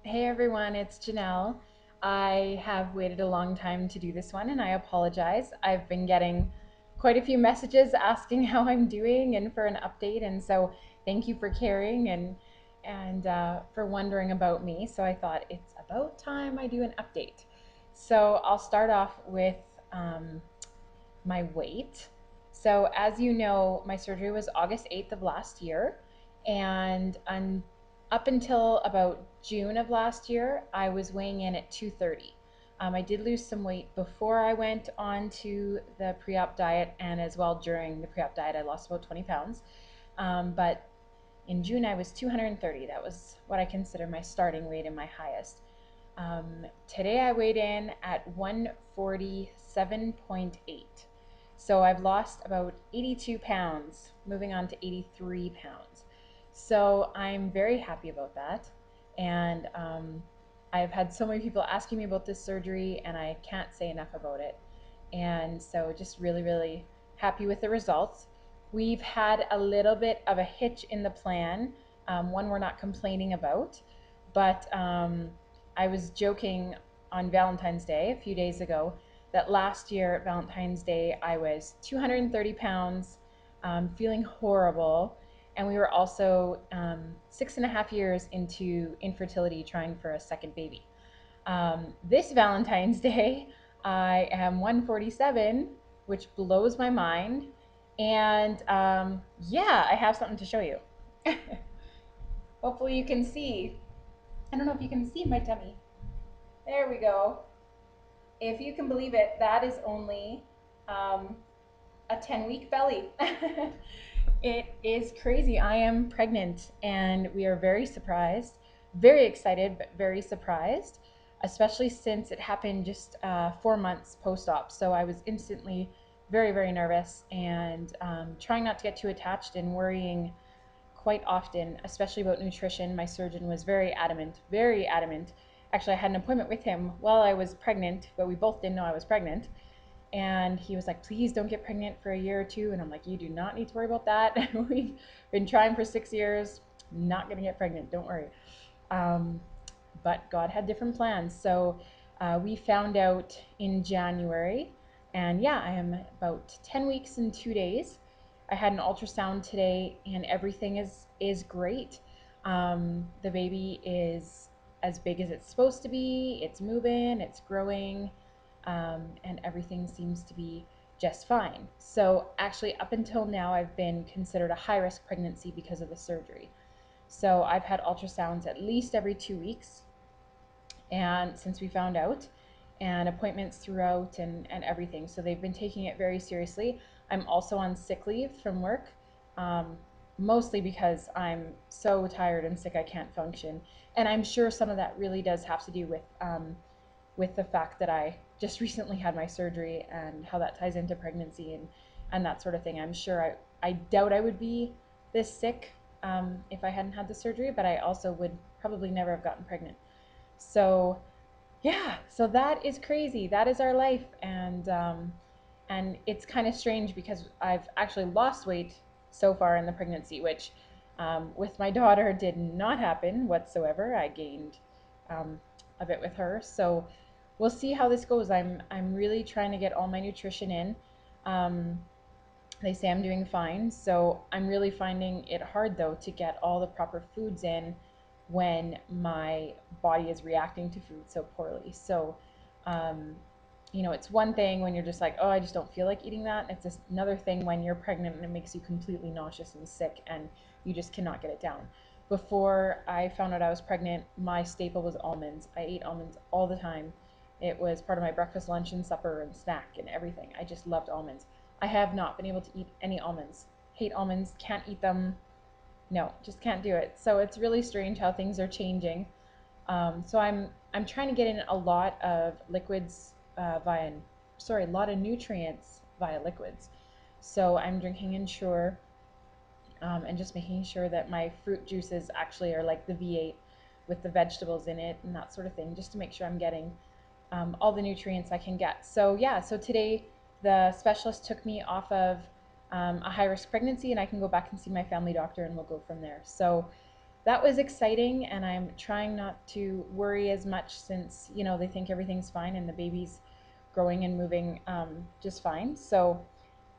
Hey everyone, it's Janelle. I have waited a long time to do this one and I apologize. I've been getting quite a few messages asking how I'm doing and for an update, and so thank you for caring and for wondering about me. So I thought it's about time I do an update. So I'll start off with um, my weight. So, as you know, my surgery was August 8th of last year, and up until about June of last year, I was weighing in at 230. I did lose some weight before I went on to the pre op diet, and as well during the pre op diet, I lost about 20 pounds. But in June, I was 230. That was what I consider my starting weight and my highest. Today I weighed in at 147.8. So I've lost about 82 pounds, moving on to 83 pounds. So I'm very happy about that. And I've had so many people asking me about this surgery, and I can't say enough about it. And so just really, really happy with the results. We've had a little bit of a hitch in the plan, one we're not complaining about, but I was joking on Valentine's Day a few days ago that last year at Valentine's Day I was 230 pounds, feeling horrible, and we were also 6.5 years into infertility, trying for a second baby. This Valentine's Day, I am 147, which blows my mind. And yeah, I have something to show you. Hopefully, you can see. I don't know if you can see my tummy. There we go. If you can believe it, that is only um, a 10-week belly. It is crazy. I am pregnant, and we are very surprised, very excited, but very surprised, especially since it happened just 4 months post op. So I was instantly very, very nervous and trying not to get too attached and worrying quite often, especially about nutrition. My surgeon was very adamant, very adamant. Actually, I had an appointment with him while I was pregnant, but we both didn't know I was pregnant. And he was like, please don't get pregnant for a year or two. And I'm like, you do not need to worry about that. We've been trying for 6 years, not going to get pregnant, don't worry. Um, but God had different plans. So we found out in January. And yeah, I am about 10 weeks and 2 days. I had an ultrasound today, and everything is great. The baby is as big as it's supposed to be. It's moving, it's growing, and everything seems to be just fine. So actually, up until now, I've been considered a high-risk pregnancy because of the surgery. So I've had ultrasounds at least every 2 weeks, and since we found out, and appointments throughout and everything. So they've been taking it very seriously. I'm also on sick leave from work, um, mostly because I'm so tired and sick I can't function. And I'm sure some of that really does have to do with the fact that I just recently had my surgery and how that ties into pregnancy and that sort of thing. I'm sure I doubt I would be this sick if I hadn't had the surgery, but I also would probably never have gotten pregnant. So yeah, so that is crazy. That is our life, and it's kind of strange because I've actually lost weight so far in the pregnancy, which with my daughter did not happen whatsoever. I gained a bit with her, so we'll see how this goes. I'm really trying to get all my nutrition in. Um, they say I'm doing fine, so I'm really finding it hard though to get all the proper foods in when my body is reacting to food so poorly. So, um, it's one thing when you're just like, oh, I just don't feel like eating that. It's just another thing when you're pregnant and it makes you completely nauseous and sick and you just cannot get it down. Before I found out I was pregnant, my staple was almonds. I ate almonds all the time. It was part of my breakfast, lunch, and supper and snack and everything. I just loved almonds. I have not been able to eat any almonds. Hate almonds, can't eat them. No, just can't do it. So it's really strange how things are changing. So I'm trying to get in a lot of liquids a lot of nutrients via liquids. So I'm drinking Ensure, and just making sure that my fruit juices actually are like the V8 with the vegetables in it and that sort of thing, just to make sure I'm getting all the nutrients I can get. So yeah, so today the specialist took me off of a high risk pregnancy, and I can go back and see my family doctor, and we'll go from there. So that was exciting, and I'm trying not to worry as much since, they think everything's fine and the baby's growing and moving just fine. So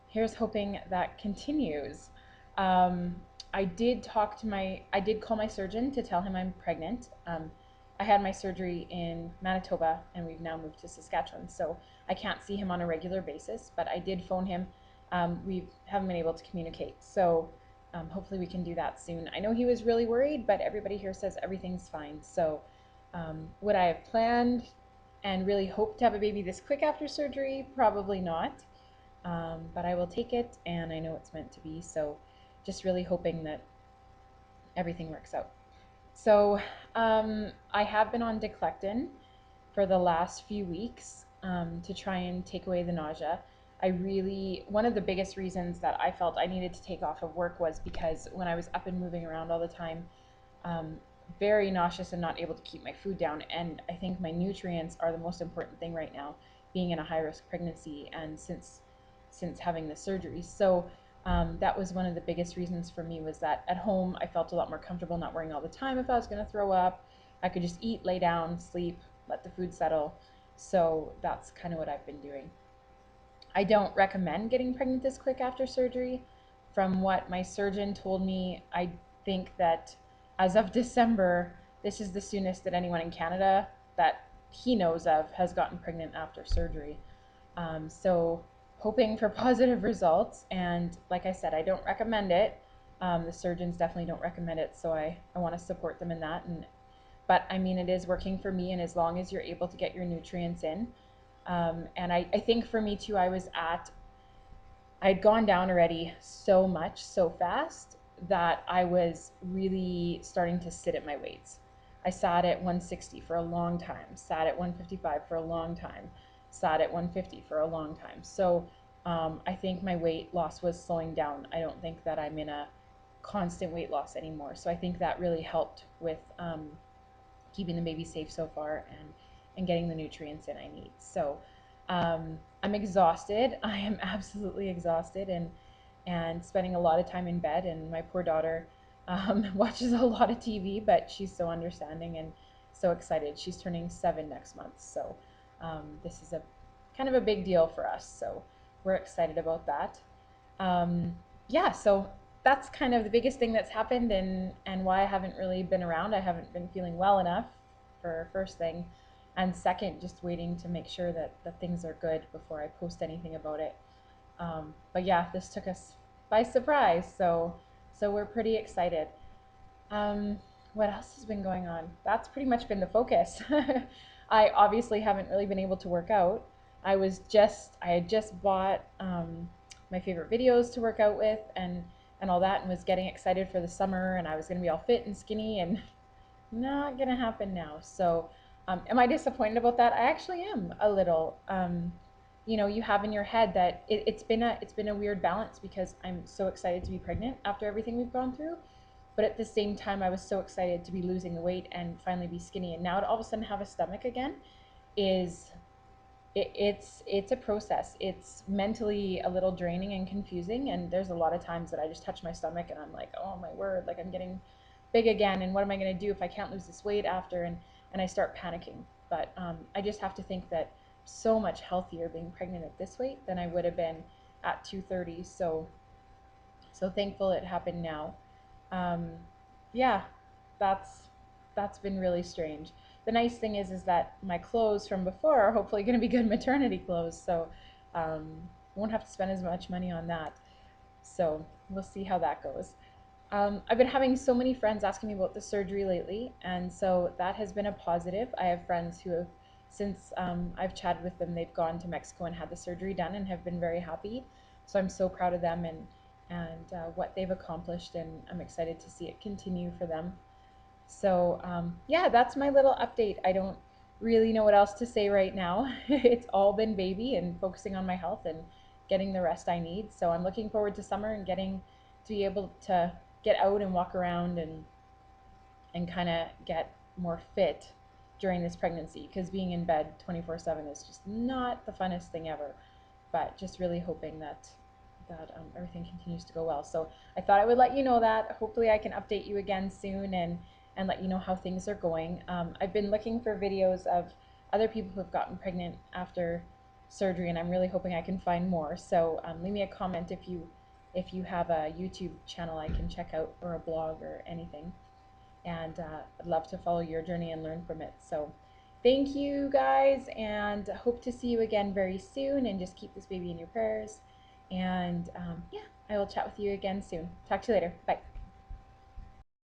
here's hoping that continues. Um, I did call my surgeon to tell him I'm pregnant. I had my surgery in Manitoba and we've now moved to Saskatchewan. So I can't see him on a regular basis, but I did phone him. We haven't been able to communicate. So hopefully we can do that soon. I know he was really worried, but everybody here says everything's fine. So would I have planned and really hoped to have a baby this quick after surgery? Probably not. But I will take it, and I know it's meant to be. So just really hoping that everything works out. So I have been on Declectin for the last few weeks to try and take away the nausea. One of the biggest reasons that I felt I needed to take off of work was because when I was up and moving around all the time, um, very nauseous and not able to keep my food down. And I think my nutrients are the most important thing right now, being in a high risk pregnancy and since having the surgery. So that was one of the biggest reasons for me, was that at home I felt a lot more comfortable not worrying all the time if I was going to throw up. I could just eat, lay down, sleep, let the food settle. So that's kind of what I've been doing. I don't recommend getting pregnant this quick after surgery. From what my surgeon told me, I think that as of December, this is the soonest that anyone in Canada that he knows of has gotten pregnant after surgery. So hoping for positive results. And like I said, I don't recommend it. The surgeons definitely don't recommend it. So I want to support them in that. But I mean, it is working for me. And as long as you're able to get your nutrients in, and I think for me too, I'd gone down already so much so fast that I was really starting to sit at my weights. I sat at 160 for a long time, sat at 155 for a long time, sat at 150 for a long time. So I think my weight loss was slowing down. I don't think that I'm in a constant weight loss anymore. So I think that really helped with keeping the baby safe so far and getting the nutrients in I need. So I'm exhausted. I am absolutely exhausted and spending a lot of time in bed. And my poor daughter watches a lot of TV, but she's so understanding and so excited. She's turning 7 next month. So this is a kind of a big deal for us. So we're excited about that. Yeah, so that's kind of the biggest thing that's happened and why I haven't really been around. I haven't been feeling well enough for first thing. And second, just waiting to make sure that things are good before I post anything about it. But yeah, this took us by surprise, so we're pretty excited. Um, what else has been going on? That's pretty much been the focus. I obviously haven't really been able to work out. I had just bought my favorite videos to work out with and all that, and was getting excited for the summer, and I was going to be all fit and skinny, and not going to happen now. So am I disappointed about that? I actually am a little. You have in your head that it's been a weird balance, because I'm so excited to be pregnant after everything we've gone through, but at the same time I was so excited to be losing the weight and finally be skinny, and now to all of a sudden have a stomach again is it's a process. It's mentally a little draining and confusing, and there's a lot of times that I just touch my stomach and I'm like, oh my word, like I'm getting big again, and what am I going to do if I can't lose this weight after, and I start panicking. But I just have to think that so much healthier being pregnant at this weight than I would have been at 230. So thankful it happened now. Um, yeah, that's been really strange. The nice thing is that my clothes from before are hopefully going to be good maternity clothes, so won't have to spend as much money on that. So we'll see how that goes. I've been having so many friends asking me about the surgery lately, and so that has been a positive. I have friends who have, since I've chatted with them, they've gone to Mexico and had the surgery done and have been very happy. So I'm so proud of them and what they've accomplished, and I'm excited to see it continue for them. So yeah, that's my little update. I don't really know what else to say right now. It's all been baby and focusing on my health and getting the rest I need. So I'm looking forward to summer and getting to be able to get out and walk around and kind of get more fit during this pregnancy, because being in bed 24/7 is just not the funnest thing ever. But just really hoping that everything continues to go well. So I thought I would let you know that. Hopefully I can update you again soon and let you know how things are going. I've been looking for videos of other people who have gotten pregnant after surgery, and I'm really hoping I can find more. So leave me a comment if you have a YouTube channel I can check out, or a blog or anything. And I'd love to follow your journey and learn from it. So thank you guys, and hope to see you again very soon. And just keep this baby in your prayers. And yeah, I will chat with you again soon. Talk to you later. Bye.